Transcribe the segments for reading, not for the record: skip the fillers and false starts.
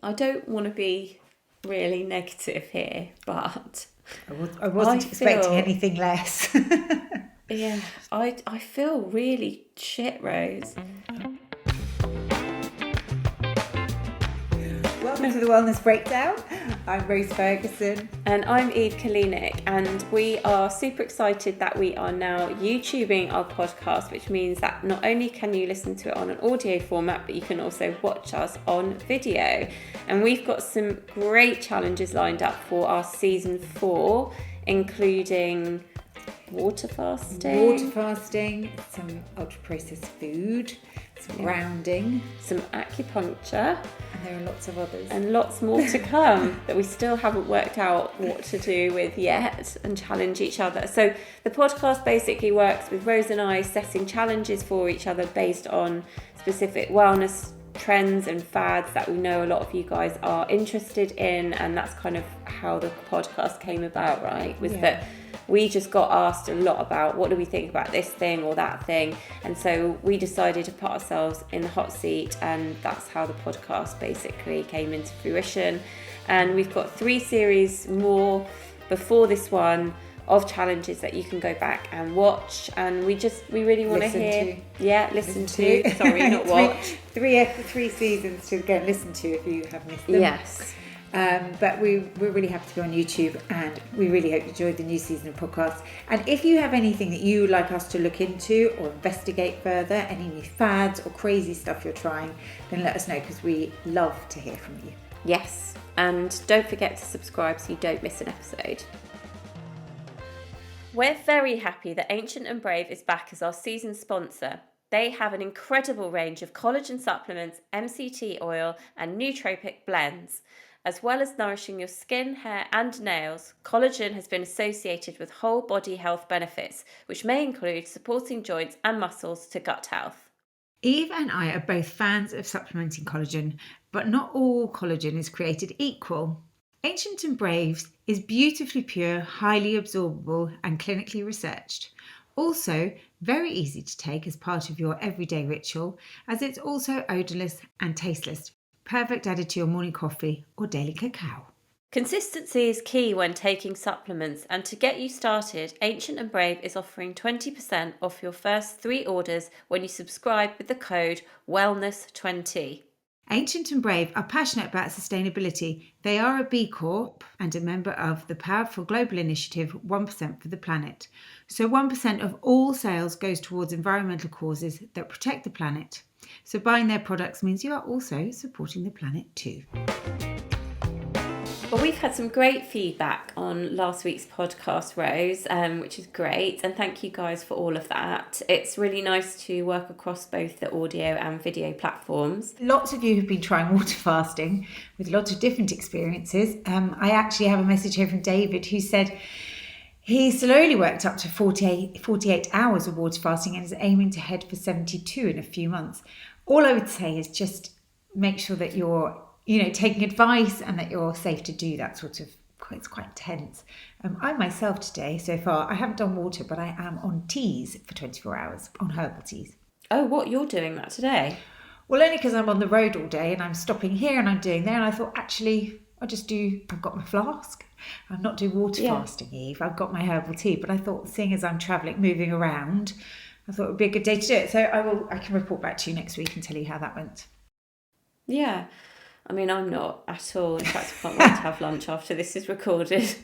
I don't want to be really negative here, but I wasn't expecting feel, anything less. yeah, I feel really shit, Rose. Welcome to the Wellness Breakdown. I'm Rose Ferguson. And I'm Eve Kalinik, and we are super excited that we are now YouTubing our podcast, which means that not only can you listen to it on an audio format, but you can also watch us on video. And we've got some great challenges lined up for our season 4, including water fasting, some ultra-processed food, some grounding, some acupuncture, and there are lots of others. And lots more to come that we still haven't worked out what to do with yet, and challenge each other. So the podcast basically works with Rose and I setting challenges for each other based on specific wellness trends and fads that we know a lot of you guys are interested in, and that's kind of how the podcast came about, right? That we just got asked a lot about what do we think about this thing or that thing, and so we decided to put ourselves in the hot seat, and that's how the podcast basically came into fruition. And we've got 3 series more before this one of challenges that you can go back and watch, and we really want to hear listen to sorry, not watch. Three seasons to go and listen to if you have missed them. Yes. But we're really happy to be on YouTube, and we really hope you enjoyed the new season of podcasts. And if you have anything that you would like us to look into or investigate further, any new fads or crazy stuff you're trying, then let us know, because we love to hear from you. Yes, and don't forget to subscribe so you don't miss an episode. We're very happy that Ancient and Brave is back as our season sponsor. They have an incredible range of collagen supplements, MCT oil, and nootropic blends. As well as nourishing your skin, hair, and nails, collagen has been associated with whole body health benefits, which may include supporting joints and muscles to gut health. Eve and I are both fans of supplementing collagen, but not all collagen is created equal. Ancient and Brave's is beautifully pure, highly absorbable, and clinically researched. Also, very easy to take as part of your everyday ritual, as it's also odourless and tasteless. Perfect added to your morning coffee or daily cacao. Consistency is key when taking supplements, and to get you started, Ancient and Brave is offering 20% off your first 3 orders when you subscribe with the code WELLNESS20. Ancient and Brave are passionate about sustainability. They are a B Corp and a member of the powerful global initiative 1% for the Planet. So 1% of all sales goes towards environmental causes that protect the planet. So buying their products means you are also supporting the planet too. Well, we've had some great feedback on last week's podcast, Rose, which is great. And thank you guys for all of that. It's really nice to work across both the audio and video platforms. Lots of you have been trying water fasting with lots of different experiences. I actually have a message here from David who said he slowly worked up to 48 hours of water fasting and is aiming to head for 72 in a few months. All I would say is just make sure that you're taking advice and that you're safe to do that sort of, it's quite intense. I myself today, so far, I haven't done water, but I am on teas for 24 hours, on herbal teas. Oh, what, you're doing that today? Well, only because I'm on the road all day and I'm stopping here and I'm doing there, and I thought, actually, I've got my flask. I'm not doing water fasting, Eve. I've got my herbal tea, but I thought, seeing as I'm travelling, moving around, I thought it would be a good day to do it. So I can report back to you next week and tell you how that went. Yeah. I mean, I'm not at all. In fact, I can't wait to have lunch after this is recorded.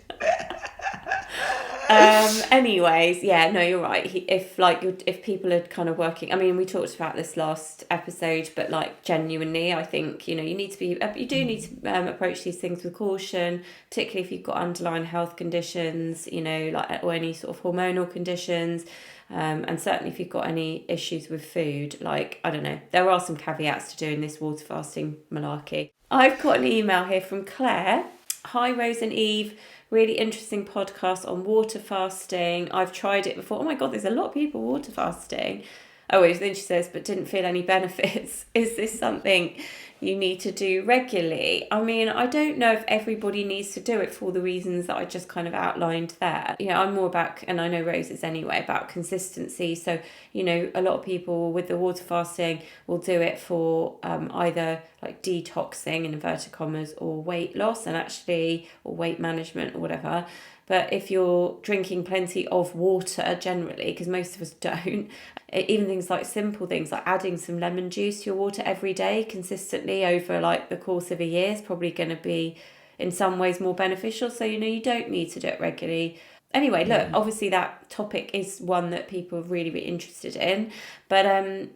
Anyways, yeah, no, you're right. If people are kind of working, I mean, we talked about this last episode, but like genuinely, I think, you do need to approach these things with caution, particularly if you've got underlying health conditions, or any sort of hormonal conditions. And certainly if you've got any issues with food, I don't know, there are some caveats to doing this water fasting malarkey. I've got an email here from Claire. Hi, Rose and Eve. Really interesting podcast on water fasting. I've tried it before. Oh my God, there's a lot of people water fasting. Oh, then she says, but didn't feel any benefits. Is this something you need to do regularly. I mean, I don't know if everybody needs to do it for all the reasons that I just kind of outlined there. I'm more about, and I know Rose is anyway, about consistency. So, a lot of people with the water fasting will do it for either like detoxing in inverted commas or weight loss or weight management or whatever. But if you're drinking plenty of water generally, because most of us don't, even things like simple things like adding some lemon juice to your water every day consistently over like the course of a year is probably going to be in some ways more beneficial. So, you don't need to do it regularly. Anyway, look, obviously that topic is one that people are really, really interested in. But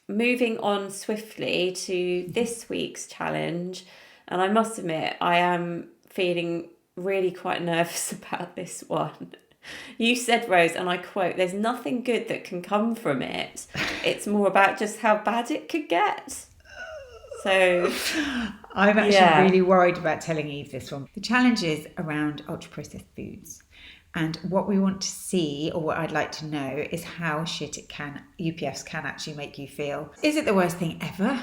moving on swiftly to this week's challenge, and I must admit, I am feeling really quite nervous about this one. You said, Rose, and I quote, "There's nothing good that can come from it. It's more about just how bad it could get." So I'm actually really worried about telling Eve this one. The challenge is around ultra-processed foods. And what we want to see, or what I'd like to know, is how shit UPFs can actually make you feel. Is it the worst thing ever?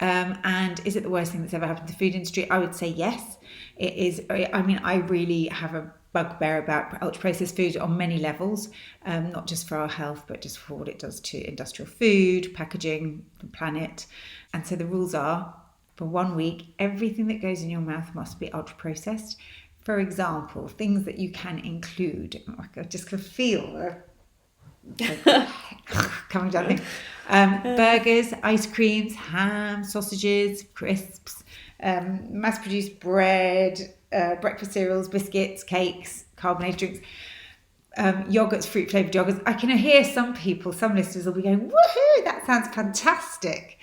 And is it the worst thing that's ever happened to the food industry? I would say yes. It is. I mean, I really have a bugbear about ultra-processed food on many levels, not just for our health, but just for what it does to industrial food, packaging, the planet. And so the rules are, for 1 week, everything that goes in your mouth must be ultra-processed. For example, things that you can include. I just can feel coming down there. Burgers, ice creams, ham, sausages, crisps, mass-produced bread, breakfast cereals, biscuits, cakes, carbonated drinks, yogurts, fruit-flavoured yogurts. I can hear some listeners will be going, "Woohoo, that sounds fantastic."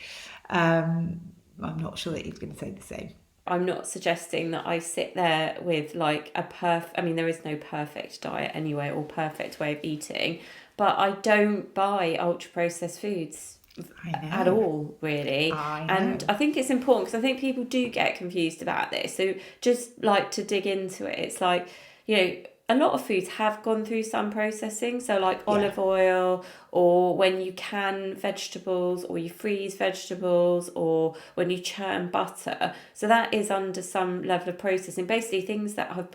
I'm not sure that he's going to say the same. I'm not suggesting that I sit there with like there is no perfect diet anyway or perfect way of eating, but I don't buy ultra processed foods at all, really. And I think it's important because I think people do get confused about this. So just like to dig into it, it's like, a lot of foods have gone through some processing. So like olive oil, or when you can vegetables, or you freeze vegetables, or when you churn butter. So that is under some level of processing. Basically things that have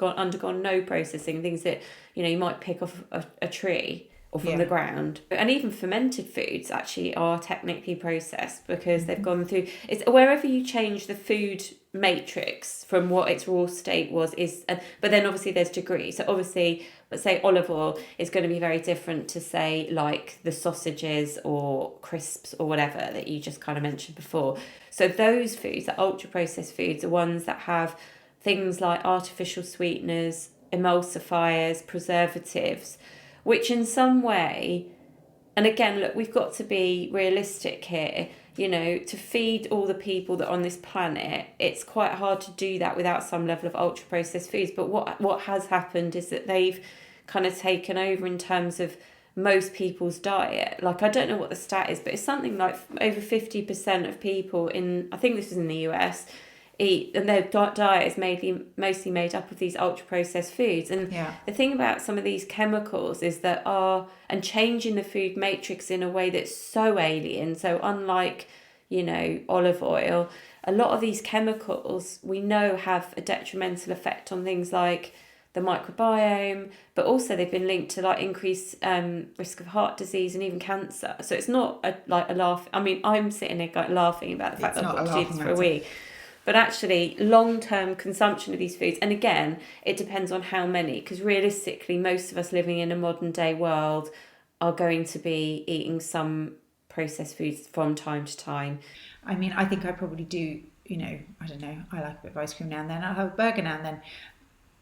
undergone no processing, things that, you might pick off a tree or from the ground. And even fermented foods actually are technically processed because they've gone through, it's wherever you change the food matrix from what its raw state was but then obviously there's degrees. So obviously, let's say olive oil is going to be very different to say like the sausages or crisps or whatever that you just kind of mentioned before. So those foods, the ultra processed foods, are ones that have things like artificial sweeteners, emulsifiers, preservatives, which in some way, and again, look, we've got to be realistic here, to feed all the people that are on this planet, it's quite hard to do that without some level of ultra processed foods. But what has happened is that they've kind of taken over in terms of most people's diet. Like, I don't know what the stat is, but it's something like over 50% of people I think this is in the US, eat, and their diet is mostly made up of these ultra processed foods. And the thing about some of these chemicals is that and changing the food matrix in a way that's so alien. So unlike, olive oil, a lot of these chemicals we know have a detrimental effect on things like the microbiome, but also they've been linked to like increased risk of heart disease and even cancer. So it's not a laugh. I mean, I'm sitting here laughing about the fact that I've got to do this for a week. But actually, long-term consumption of these foods, and again, it depends on how many, because realistically, most of us living in a modern-day world are going to be eating some processed foods from time to time. I mean, I think I probably do, I don't know, I like a bit of ice cream now and then, I'll have a burger now and then.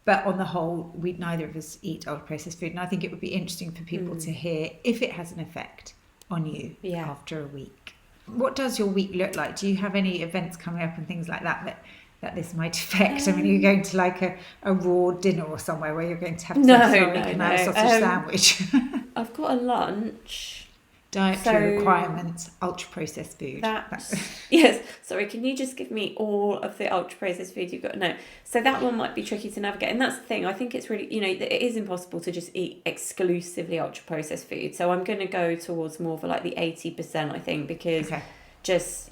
But on the whole, neither of us eat ultra-processed food, and I think it would be interesting for people to hear if it has an effect on you after a week. What does your week look like? Do you have any events coming up and things like that this might affect? I mean, are you going to like a raw dinner or somewhere where you're going to have to have a sausage sandwich? I've got a lunch. Dietary requirements, ultra-processed food. Yes. Sorry, can you just give me all of the ultra-processed food you've got? No. So that one might be tricky to navigate. And that's the thing. I think it's really, it is impossible to just eat exclusively ultra-processed food. So I'm going to go towards more of like the 80%, I think, because just,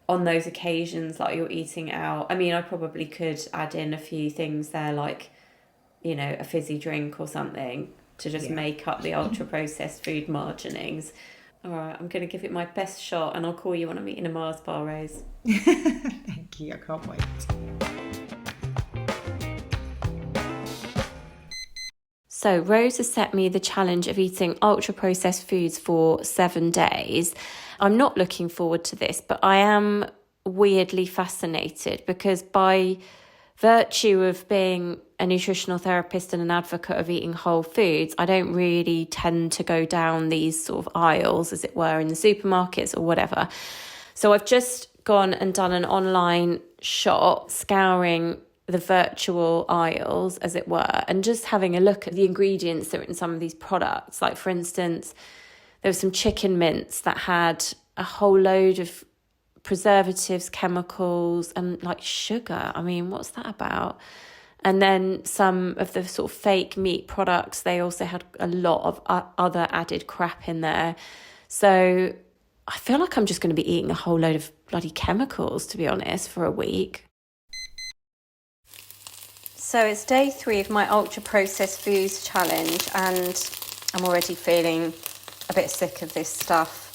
on those occasions, like you're eating out, I mean, I probably could add in a few things there, like, you know, a fizzy drink or something to just make up the ultra processed food marginings. All right, I'm going to give it my best shot, and I'll call you when I'm eating a Mars bar, Rose. Thank you, I can't wait. So Rose has set me the challenge of eating ultra processed foods for 7 days. I'm not looking forward to this, but I am weirdly fascinated because by virtue of being a nutritional therapist and an advocate of eating whole foods, I don't really tend to go down these sort of aisles, as it were, in the supermarkets or whatever. So I've just gone and done an online shop, scouring the virtual aisles, as it were, and just having a look at the ingredients that are in some of these products. Like, for instance, there were some chicken mince that had a whole load of preservatives, chemicals, and like sugar. I mean, what's that about? And then some of the sort of fake meat products, they also had a lot of other added crap in there. So I feel like I'm just going to be eating a whole load of bloody chemicals, to be honest, for a week. So it's day 3 of my ultra processed foods challenge, and I'm already feeling a bit sick of this stuff.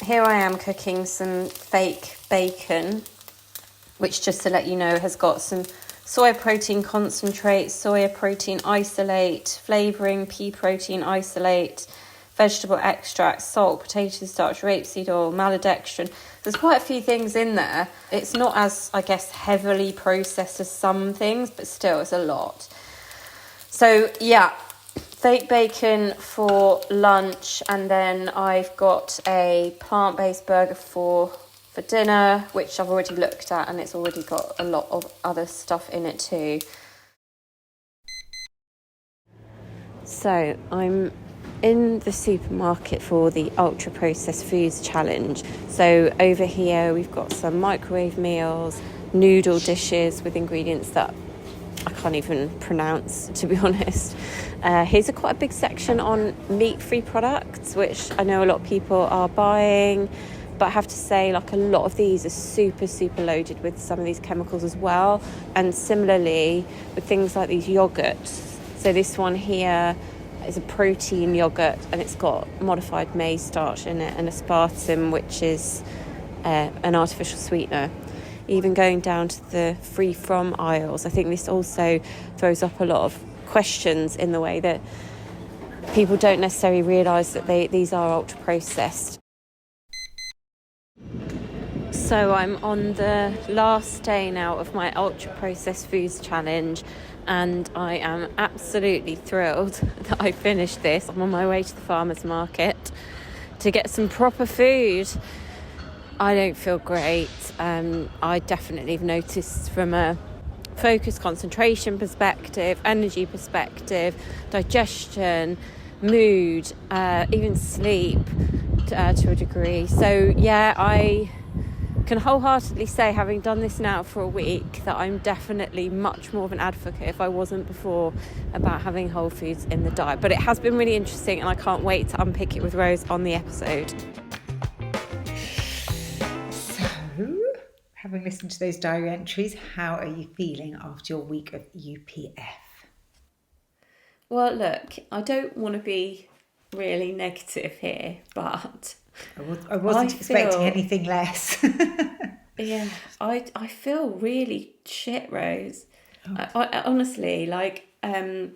Here I am cooking some fake bacon, which, just to let you know, has got some soy protein concentrate, soya protein isolate, flavouring, pea protein isolate, vegetable extract, salt, potato starch, rapeseed oil, maltodextrin. There's quite a few things in there. It's not as, I guess, heavily processed as some things, but still it's a lot. So yeah, fake bacon for lunch, and then I've got a plant-based burger for dinner, which I've already looked at, and it's already got a lot of other stuff in it too. So I'm in the supermarket for the ultra processed foods challenge. So over here we've got some microwave meals, noodle dishes with ingredients that I can't even pronounce, to be honest. Here's quite a big section on meat-free products, which I know a lot of people are buying, but I have to say, like, a lot of these are super, super loaded with some of these chemicals as well. And similarly with things like these yogurts. So this one here is a protein yogurt, and it's got modified maize starch in it and aspartame, which is an artificial sweetener. Even going down to the free from aisles, I think this also throws up a lot of questions in the way that people don't necessarily realise that these are ultra processed. So I'm on the last day now of my ultra processed foods challenge, and I am absolutely thrilled that I finished this. I'm on my way to the farmer's market to get some proper food. I don't feel great. I definitely have noticed from a focus, concentration perspective, energy perspective, digestion, mood, even sleep to a degree. So yeah, I can wholeheartedly say, having done this now for a week, that I'm definitely much more of an advocate, if I wasn't before, about having whole foods in the diet. But it has been really interesting, and I can't wait to unpick it with Rose on the episode. Having listened to those diary entries, how are you feeling after your week of UPF? Well, look, I don't want to be really negative here, but I wasn't expecting anything less. Yeah, I feel really shit, Rose. I honestly, like, I'd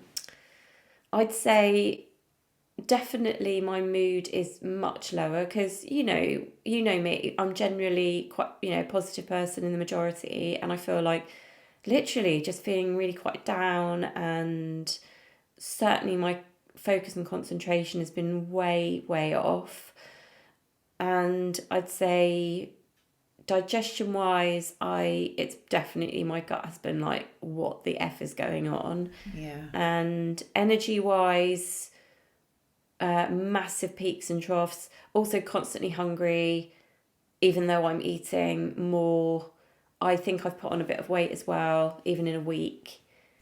say definitely my mood is much lower because, you know me, I'm generally quite, positive person in the majority, and I feel like literally just feeling really quite down, and certainly my focus and concentration has been way, way off. And I'd say digestion wise, it's definitely, my gut has been like, what the F is going on? Yeah. And energy wise, massive peaks and troughs, also constantly hungry, even though I'm eating more. I think I've put on a bit of weight as well, even in a week.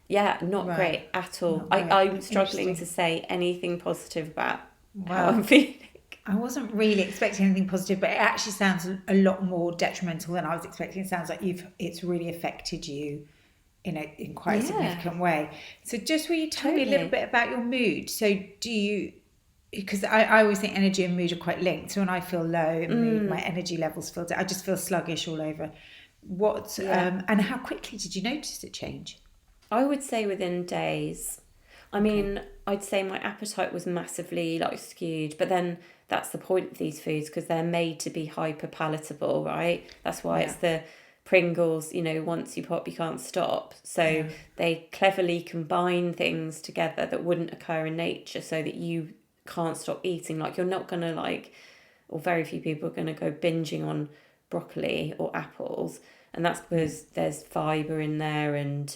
Yeah, not great at all. I'm struggling to say anything positive about how I'm feeling. I wasn't really expecting anything positive, but it actually sounds a lot more detrimental than I was expecting. It sounds like it's really affected you in quite a Yeah, significant way. So just will you tell me a little totally. bit about your mood? So do you, because I always think energy and mood are quite linked. So when I feel low in mood, my energy levels feel, I just feel sluggish all over. Yeah. And how quickly did you notice it change? I would say within days. I Okay. mean, I'd say my appetite was massively like skewed, but then that's the point of these foods because they're made to be hyper palatable, right? That's why Yeah. it's the Pringles, once you pop, you can't stop. So Yeah. they cleverly combine things together that wouldn't occur in nature so that you can't stop eating. Like, you're not going to, like, or very few people are going to go binging on broccoli or apples. And that's Yeah. because there's fiber in there and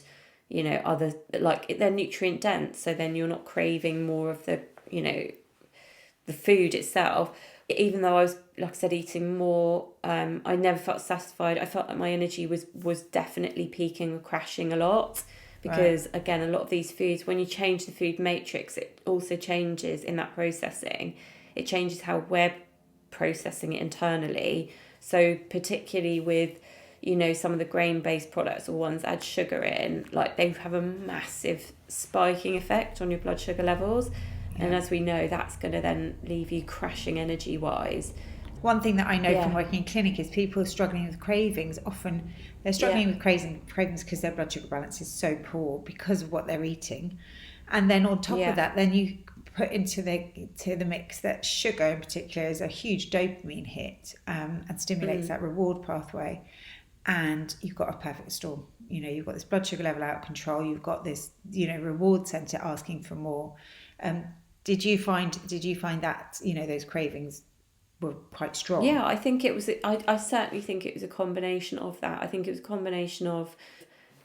other, like, they're nutrient dense, so then you're not craving more of the the food itself. Even though I was, like I said, eating more, I never felt satisfied. I felt like my energy was definitely peaking or crashing a lot Right. because, again, a lot of these foods, when you change the food matrix, it also changes in that processing. It changes how we're processing it internally. So particularly with some of the grain-based products or ones that add sugar in, like, they have a massive spiking effect on your blood sugar levels. And Yeah. as we know, that's going to then leave you crashing energy wise. One thing that I know from Yeah, working in clinic is people struggling with cravings. Often they're yeah, struggling with cravings because their blood sugar balance is so poor because of what they're eating. And then on top of yeah, that, then you put into the mix that sugar in particular is a huge dopamine hit, and stimulates that reward pathway. And you've got a perfect storm. You've got this blood sugar level out of control. You've got this, reward center asking for more. Um, did you find that those cravings were quite strong? yeah. I think it was. I certainly think it was a combination of that. I think it was a combination of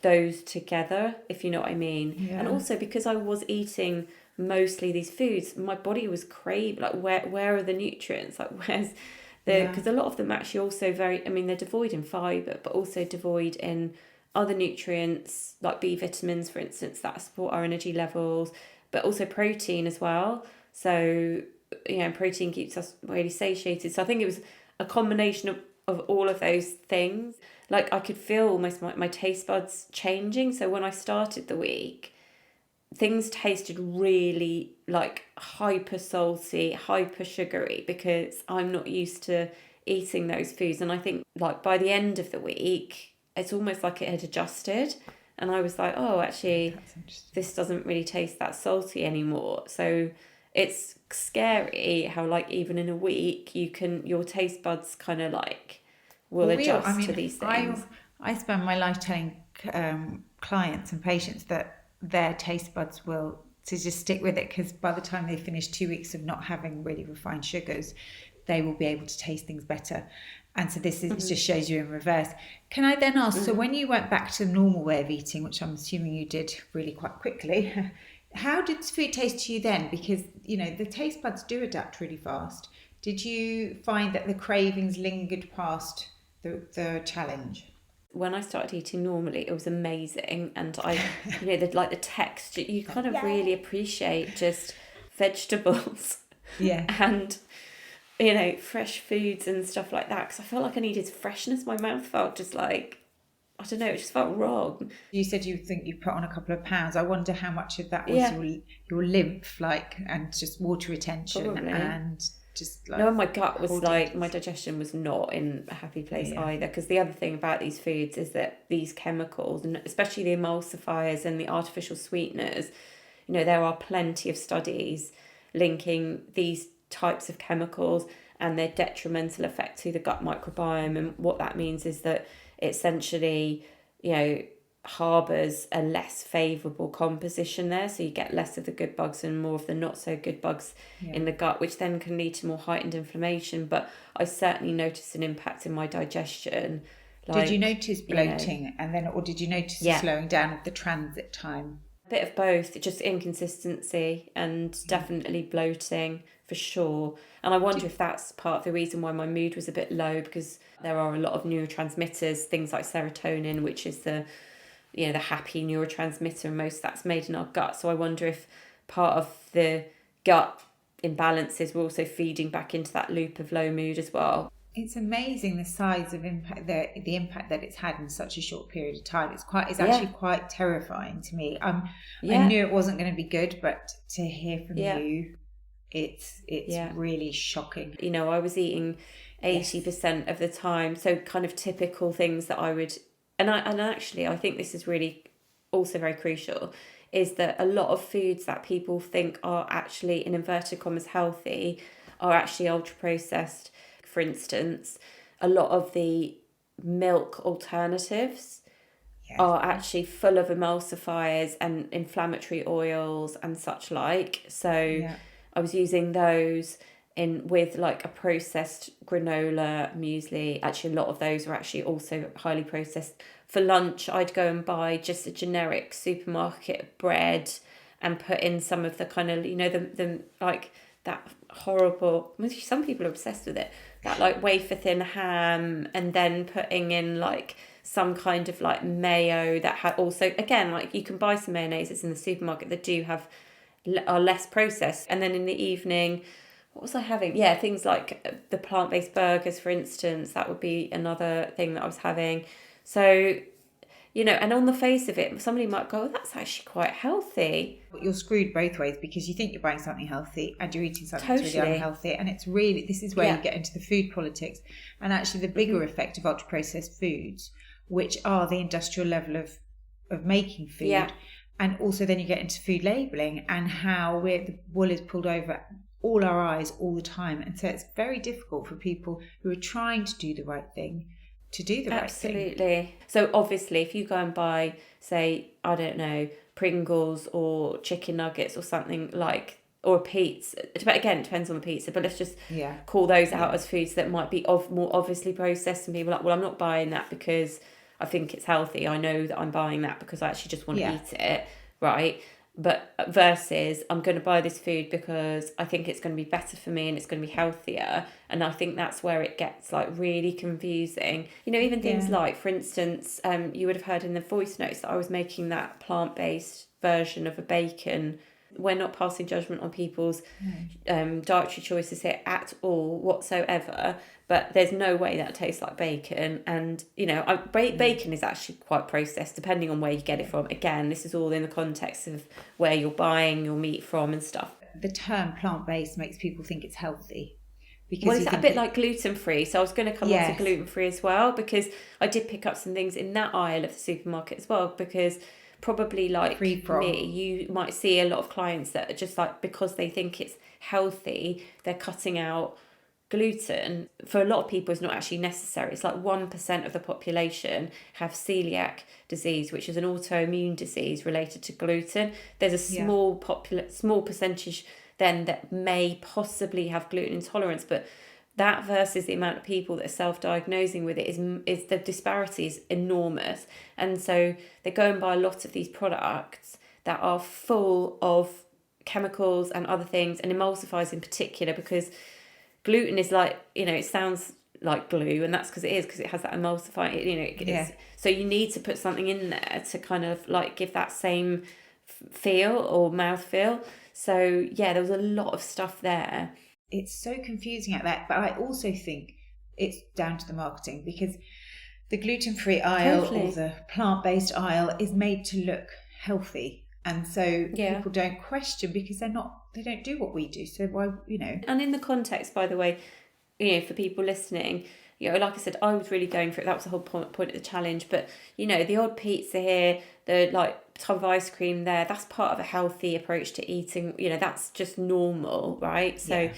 those together, if you know what I mean. And Yeah, also because I was eating mostly these foods, my body was craving, like, where are the nutrients? Like, where's the, yeah, because a lot of them actually also very, I mean, they're devoid in fibre, but also devoid in other nutrients, like B vitamins, for instance, that support our energy levels, but also protein as well. So, protein keeps us really satiated. So I think it was a combination of all of those things. Like, I could feel almost my taste buds changing. So when I started the week, things tasted really like hyper salty, hyper sugary because I'm not used to eating those foods. And I think, like, by the end of the week, it's almost like it had adjusted. And I was like, oh, actually, that's interesting. this doesn't really taste that salty anymore. So it's scary how, like, even in a week, your taste buds kind of, like, will I adjust to mean, these I things. I spend my life telling clients and patients that their taste buds will to just stick with it because by the time they finish 2 weeks of not having really refined sugars, they will be able to taste things better. And so this is, just shows you in reverse. Can I then ask, so when you went back to the normal way of eating, which I'm assuming you did really quite quickly, how did food taste to you then? Because, the taste buds do adapt really fast. Did you find that the cravings lingered past the challenge? When I started eating normally, it was amazing. And the texture, you kind of really appreciate just vegetables Yeah. and, fresh foods and stuff like that. Because I felt like I needed freshness. My mouth felt just like, I don't know, it just felt wrong. You said you think you put on a couple of pounds. I wonder how much of that was Yeah, your lymph, like, and just water retention probably. and just No, like and my gut was holding. like, my digestion was not in a happy place Yeah. either. Because the other thing about these foods is that these chemicals, and especially the emulsifiers and the artificial sweeteners, there are plenty of studies linking these types of chemicals and their detrimental effect to the gut microbiome. And what that means is that it essentially, harbours a less favourable composition there. So you get less of the good bugs and more of the not so good bugs Yeah. in the gut, which then can lead to more heightened inflammation. But I certainly noticed an impact in my digestion. Did you Like, notice bloating and then, or did you notice a yeah, slowing down of the transit time? a bit of both, just inconsistency and Yeah. definitely bloating for sure. And I wonder Did, if that's part of the reason why my mood was a bit low because there are a lot of neurotransmitters, things like serotonin, which is the happy neurotransmitter, and most of that's made in our gut. So I wonder if part of the gut imbalances, we're also feeding back into that loop of low mood as well. It's amazing the size of impact, the impact that it's had in such a short period of time. It's Yeah. actually quite terrifying to me. I Yeah. knew it wasn't going to be good, but to hear from Yeah. you, it's Yeah. really shocking. You know, I was eating 80% of the time, so kind of typical things that I would, and actually I think this is really also very crucial, is that a lot of foods that people think are actually, in inverted commas, healthy are actually ultra processed. For instance, a lot of the milk alternatives are actually full of emulsifiers and inflammatory oils and such like. So I was using those in with like a processed granola muesli. Actually, a lot of those are actually also highly processed. For lunch, I'd go and buy just a generic supermarket bread and put in some of the kind of, you know, the like that horrible, some people are obsessed with it, that like wafer thin ham, and then putting in like some kind of like mayo that had also, again, like you can buy some mayonnaises in the supermarket that do have, are less processed. And then in the evening, what was I having? Yeah, things like the plant-based burgers, for instance, that would be another thing that I was having. So, you know, and on the face of it, somebody might go, oh, that's actually quite healthy. You're screwed both ways, because you think you're buying something healthy and you're eating something Totally. really unhealthy. And it's really, this is where you get into the food politics, and actually the bigger effect of ultra processed foods, which are the industrial level of making food. Yeah. And also then you get into food labelling and how the wool is pulled over all our eyes all the time. And so it's very difficult for people who are trying to do the right thing to do the right thing. Absolutely. So obviously, if you go and buy, say, I don't know, Pringles or chicken nuggets or something like, or a pizza, again, it depends on the pizza, but let's just call those out as foods that might be more obviously processed, and people are like, well, I'm not buying that because I think it's healthy. I know that I'm buying that because I actually just want to eat it, right? But versus, I'm going to buy this food because I think it's going to be better for me and it's going to be healthier. And I think that's where it gets like really confusing. You know, even things like, for instance, you would have heard in the voice notes that I was making that plant-based version of a bacon. We're not passing judgment on people's dietary choices here at all whatsoever, but there's no way that tastes like bacon. And you know, bacon is actually quite processed depending on where you get it from. Again, this is all in the context of where you're buying your meat from and stuff. The term plant-based makes people think it's healthy. Well, it's a bit like gluten-free. So I was going to come on to gluten-free as well, because I did pick up some things in that aisle of the supermarket as well, because probably like me, you might see a lot of clients that are just like, because they think it's healthy, they're cutting out gluten. For a lot of people, it's not actually necessary. It's like 1% of the population have celiac disease, which is an autoimmune disease related to gluten. There's a small percentage then that may possibly have gluten intolerance, but that versus the amount of people that are self-diagnosing with it is the disparity is enormous. And so they go and buy a lot of these products that are full of chemicals and other things, and emulsifiers in particular, because gluten is like, you know, it sounds like glue, and that's because it has that emulsifier, you know, so you need to put something in there to kind of like give that same feel or mouth feel. So there was a lot of stuff there. It's so confusing at that, but I also think it's down to the marketing, because the gluten-free aisle or the plant-based aisle is made to look healthy, and so people don't question, because they don't do what we do. So why, you know? And in the context, by the way, you know, for people listening, you know, like I said, I was really going for it. That was the whole point of the challenge. But you know, the odd pizza here, the like tub of ice cream there, that's part of a healthy approach to eating. You know, that's just normal, right? So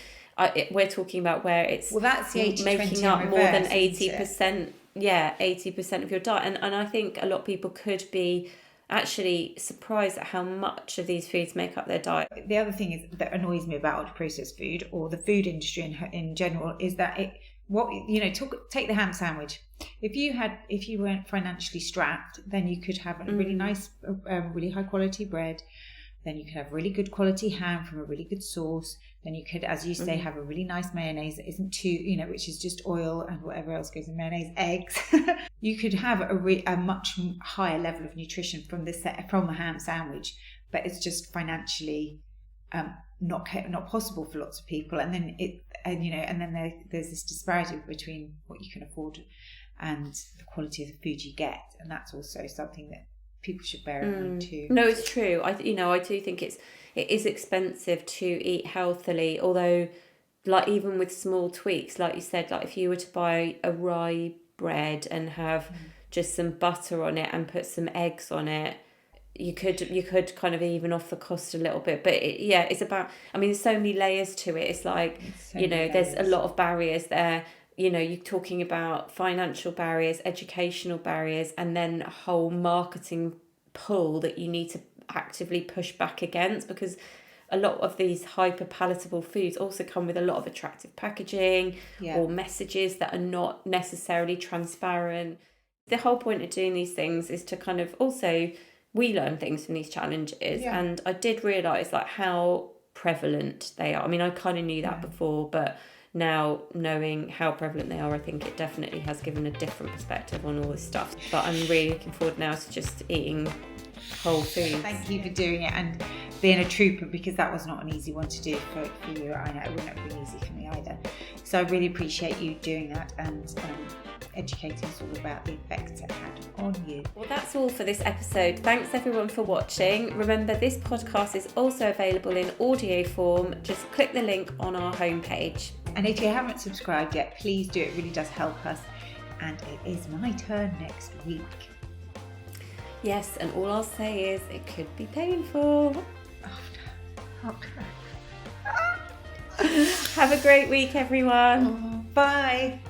we're talking about where it's that's the making up more than 80%. 80% of your diet, and I think a lot of people could be actually surprised at how much of these foods make up their diet. The other thing is that annoys me about ultra-processed food, or the food industry in general, is that take the ham sandwich. If you weren't financially strapped, then you could have a really nice, really high quality bread. Then you could have really good quality ham from a really good source. Then you could, as you say, have a really nice mayonnaise that isn't too, you know, which is just oil and whatever else goes in mayonnaise, eggs. You could have a much higher level of nutrition from a ham sandwich, but it's just financially not possible for lots of people, and then there's this disparity between what you can afford and the quality of the food you get, and that's also something that people should bear in mind too. No, it's true. I do think it is expensive to eat healthily, although like even with small tweaks, like you said, like if you were to buy a rye bread and have just some butter on it and put some eggs on it, you could kind of even off the cost a little bit. But it's about, I mean, there's so many layers to it. It's like, there's a lot of barriers there. You're talking about financial barriers, educational barriers, and then a whole marketing pull that you need to actively push back against, because a lot of these hyper palatable foods also come with a lot of attractive packaging or messages that are not necessarily transparent. The whole point of doing these things is to kind of also, we learn things from these challenges, and I did realise like how prevalent they are. I mean, I kind of knew that before, but now knowing how prevalent they are, I think it definitely has given a different perspective on all this stuff. But I'm really looking forward now to just eating whole food. Thank you for doing it and being a trooper, because that was not an easy one to do for you. I know it wouldn't have been easy for me either. So I really appreciate you doing that and educating us all about the effects it had on you. Well, that's all for this episode. Thanks everyone for watching. Remember, this podcast is also available in audio form. Just click the link on our homepage. And if you haven't subscribed yet, please do. It really does help us. And it is my turn next week. Yes, and all I'll say is it could be painful. Have a great week, everyone. Bye.